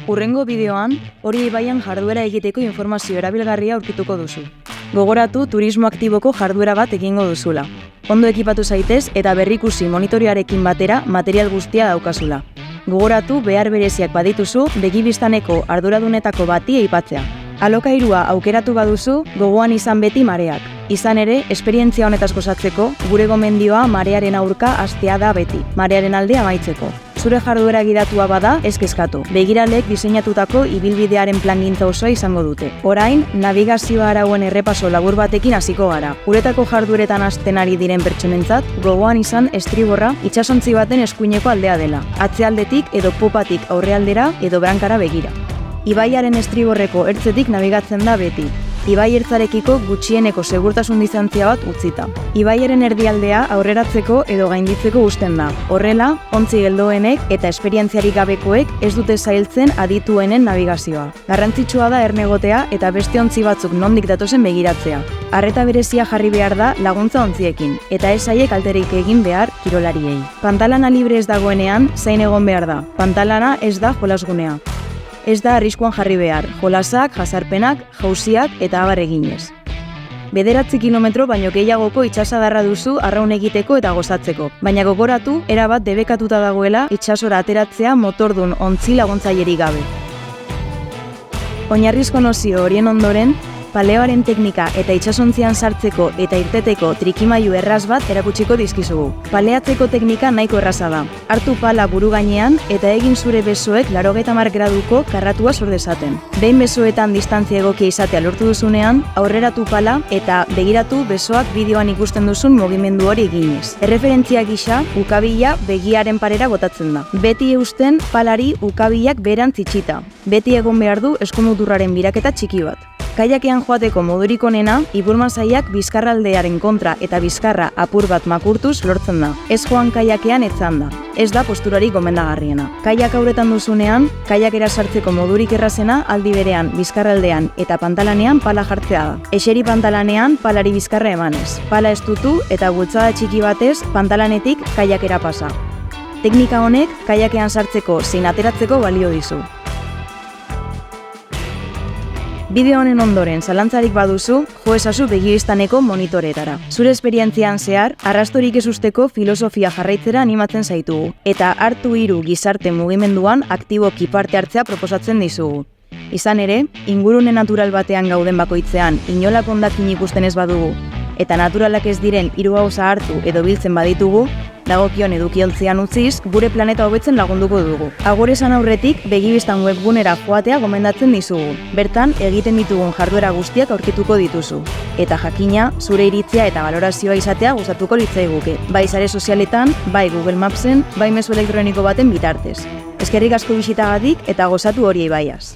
Hurrengo bideoan, Oria ibaian jarduera egiteko informazio erabilgarria aurkituko duzu. Gogoratu turismo aktiboko jarduera bat egingo duzula. Ondo ekipatu zaitez eta berrikusi monitoriarekin batera material guztia daukazula. Gogoratu behar bereziak badituzu begibistaneko arduradunetako bati aipatzea. Alokairua aukeratu baduzu, gogoan izan beti mareak. Izan ere, esperientzia honetaz gozatzeko, gure gomendioa marearen aurka hastea da beti, marearen alde amaitzeko. Zure jarduera gidatua bada, ez kezkatu. Begiraleek diseinatutako ibilbidearen plangintza osoa izango dute. Orain, navigazioa arauen errepaso labur batekin hasiko gara. Uretako jardueretan hasten ari diren pertsonentzat, gogoan izan estriborra itsasontzi baten eskuineko aldea dela. Atzealdetik edo popatik aurrealdera edo brankara begira. Ibaiaren estriborreko ertzetik nabigatzen da beti. Ibai ertzarekiko gutxieneko segurtasun distantzia bat utzita. Ibaiaren erdialdea aurreratzeko edo gainditzeko uzten da. Horrela, ontzi geldoenek eta esperientziarik gabekoek ez dute zailtzen adituenen navigazioa. Garrantzitsua da ernegotea eta beste ontzi batzuk nondik datozen begiratzea. Arreta berezia jarri behar da laguntza ontziekin, eta ez haiek alterik egin behar kirolariei. Pantalana libre ez dagoenean, zain egon behar da. Pantalana ez da jolasgunea. Ez da arriskuan jarri behar, jolasak, jazarpenak, jauziak eta abar eginez. 9 kilometro baino gehiagoko itsasadarra duzu arraun egiteko eta gozatzeko, baina gogoratu erabat debekatuta dagoela itsasora ateratzea motordun ontzi laguntzailerik gabe. Oinarrizko nozio horien ondoren, paleoaren teknika eta itsasontzian sartzeko eta irteteko trikimailu erraz bat erakutsiko dizkizugu. Paleatzeko teknika nahiko erraza da. Hartu pala buru gainean eta egin zure besoek 80 graduko karratua sor dezaten. Behin besoetan distantzia egokia izatea lortu duzunean, aurreratu pala eta begiratu besoak bideoan ikusten duzun mugimendu hori eginez. Erreferentzia gisa, ukabila begiaren parera botatzen da. Beti eusten palari ukabilak beherantz itxita. Beti egon behar du eskumuturraren biraketa txiki bat. Kajakean joateko modurik onena, iburmasaiak bizkarraldearen kontra eta bizkarra apur bat makurtuz lortzen da. Ez joan kajakean etzanda. Ez da posturarik gomendagarriena. Kajak auretan duzunean, kajakera sartzeko modurik errazena aldi berean bizkarraldean eta pantalanean pala jartzea da. Eseri pantalanean palari bizkarra emanez. Pala estutu eta bultzada txiki batez pantalanetik kajakera pasa. Teknika honek kajakean sartzeko zein ateratzeko balio dizu. Bideo honen ondoren zalantzarik baduzu, jo ezazu begibistaneko monitoretara. Zure esperientzian zehar, arrastorik ez usteko filosofia jarraitzera animatzen zaitugu, eta hartu 3 gizarte mugimenduan aktiboki parte hartzea proposatzen dizugu. Izan ere, ingurune natural batean gauden bakoitzean inolako hondakin ikusten ez badugu, eta naturalak ez diren 3 gauza hartu edo biltzen baditugu, dagokion edukiontzian utziz, gure planeta hobetzen lagunduko dugu. Agor esan aurretik, begibistan webgunera joatea gomendatzen dizugu. Bertan, egiten ditugun jarduera guztiak aurkituko dituzu. Eta jakina, zure iritzia eta balorazioa izatea gustatuko litzaiguke. Bai sare sozialetan, bai Google Mapsen, bai mezu elektroniko baten bitartez. Eskerrik asko bisitagatik eta gozatu Oria ibaiaz.